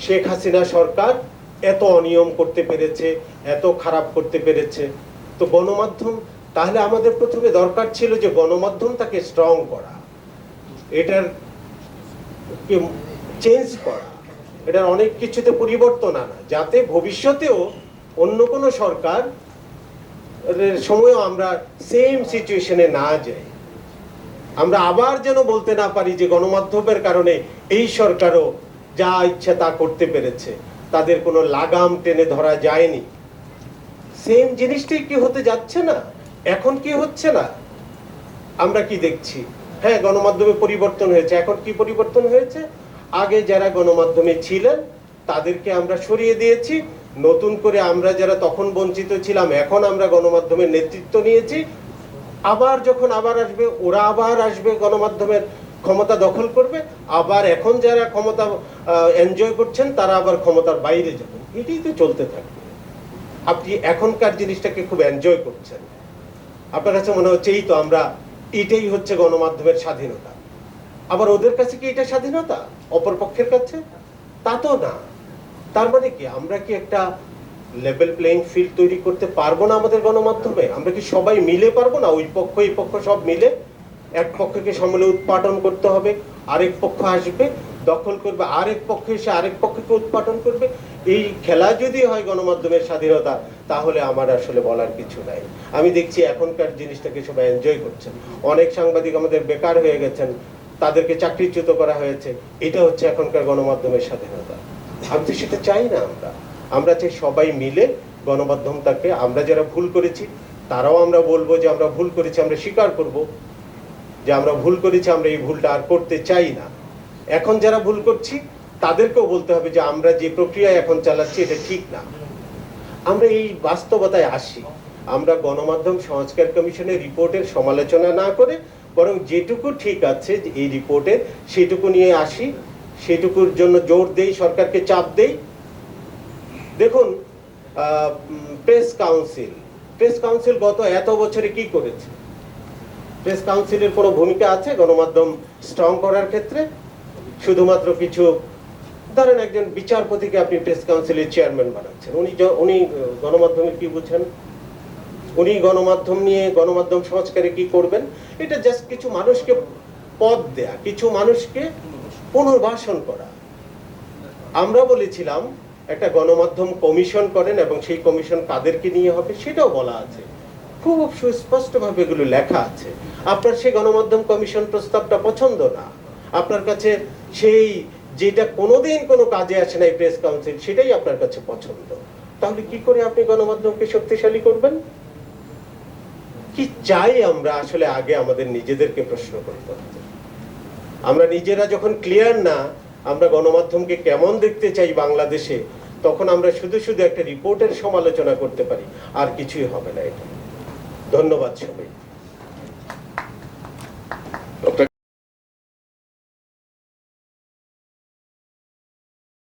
শেখ হাসিনা সরকার এত অনিয়ম করতে পেরেছে, এত খারাপ করতে পেরেছে, তো গণমাধ্যম, তাহলে আমাদের প্রথমে দরকার ছিল যে গণমাধ্যমটাকে স্ট্রং করা, এটার চেঞ্জ করা, এটার অনেক কিছুতে পরিবর্তন আনা, যাতে ভবিষ্যতেও অন্য কোনো সরকার সময়ও আমরা সেম সিচুয়েশনে না যাই। আমরা আবার যেন বলতে না পারি যে গণমাধ্যমের কারণে এই সরকারও যা ইচ্ছা তা করতে পেরেছে, তাদের কোনো লাগাম টেনে ধরা যায়নি। সেম জিনিসটাই কি হতে যাচ্ছে না? এখন কি হচ্ছে না? আমরা কি দেখছি? হ্যাঁ, গণমাধ্যমে পরিবর্তন হয়েছে। এখন কি পরিবর্তন হয়েছে? আগে যারা গণমাধ্যমে ছিলেন তাদেরকে আমরা সরিয়ে দিয়েছি, নতুন করে আমরা যারা তখন বঞ্চিত ছিলাম এখন আমরা গণমাধ্যমের নেতৃত্ব নিয়েছি। আবার যখন আবার আসবে, ওরা আবার আসবে, গণমাধ্যমের ক্ষমতা দখল করবে, আবার এখন যারা ক্ষমতা এনজয় করছেন তারা আবার ক্ষমতার বাইরে যাবেন। এটাই তো চলতে থাকবে। আপনি এখনকার জিনিসটাকে খুব এনজয় করছেন, আপনার কাছে মনে হচ্ছে এই তো আমরা, এটাই হচ্ছে গণমাধ্যমের স্বাধীনতা। আবার ওদের কাছে কি এটা স্বাধীনতা, অপরপক্ষের কাছে? তা তো না। তার মানে কি আমরা কি একটা লেভেল প্লেইং ফিল্ড তৈরি করতে পারবো না আমাদের গণমাধ্যমে? আমরা কি সবাই মিলে পারবো না? ওই পক্ষ এই পক্ষ সব মিলে এক পক্ষকে সামলে উৎপাদন করতে হবে, আরেক পক্ষ আসবে দখল করবে, আরেক পক্ষ এসে আরেক পক্ষকে উৎপাদন করবে। এই খেলা যদি হয় গণমাধ্যমের স্বাধীনতা, তাহলে আমার আসলে বলার কিছু নাই। আমি দেখছি এখনকার জিনিসটাকে সবাই এনজয় করছেন। অনেক সাংবাদিক আমাদের বেকার হয়ে গেছেন, তাদেরকে চাকরিচ্যুত করা হয়েছে। এটা হচ্ছে এখনকার গণমাধ্যমের স্বাধীনতা। আমি তো সেটা চাই না। আমরা চাই সবাই মিলে গণমাধ্যমটাকে, আমরা যারা ভুল করেছি তারাও আমরা বলবো যে আমরা ভুল করেছি, আমরা স্বীকার করব যে আমরা ভুল করেছি, আমরা এই ভুলটা আর করতে চাই না। এখন যারা ভুল করছি তাদেরকেও বলতে হবে যে আমরা যে প্রক্রিয়া এখন চালাচ্ছি এটা ঠিক না। আমরা এই বাস্তবতায় আসি। আমরা গণমাধ্যম সংস্কার কমিশনের রিপোর্টের সমালোচনা না করে বরং যেটুকু ঠিক আছে এই রিপোর্টের সেটুকু নিয়ে আসি, সেটুকুর জন্য জোর দেই, সরকারকে চাপ দেই। দেখুন, প্রেস কাউন্সিল গত এত বছরে কি করেছে? প্রেস কাউন্সিলের কোনো ভূমিকা আছে গণমাধ্যম স্ট্রং করার ক্ষেত্রে? শুধুমাত্র কিছু, ধরেন একজন বিচারপতিকে আপনি প্রেস কাউন্সিলের চেয়ারম্যান বানাচ্ছেন, উনি গণমাধ্যমে কি বুঝেন? উনি গণমাধ্যম নিয়ে, গণমাধ্যম সংস্কারে কি করবেন? এটা জাস্ট কিছু মানুষকে পদ দেয়া, কিছু মানুষকে পুনর্বাসন করা। আমরা বলেছিলাম একটা গণমাধ্যম কমিশন করেন এবং সেই কমিশন কাদেরকে নিয়ে হবে সেটাও বলা আছে, খুব সুস্পষ্টভাবে এগুলো লেখা আছে। আপনার সেই গণমাধ্যম কমিশন প্রস্তাবটা পছন্দ না, আপনার কাছে সেই যেটা কোনোদিন কোনো কাজে আসে না, প্রেস কাউন্সিল, সেটাই আপনার কাছে পছন্দ। তাহলে কি করে আপনি গণমাধ্যমকে শক্তিশালী করবেন? কি চাই আমরা আসলে আগে আমাদের নিজেদেরকে প্রশ্ন করতে হবে। আমরা নিজেরা যখন ক্লিয়ার না আমরা গণমাধ্যমকে কেমন দেখতে চাই বাংলাদেশে, তখন আমরা শুধু শুধু একটা রিপোর্টের সমালোচনা করতে পারি, আর কিছুই হবে না। এটা ধন্যবাদ সবাই।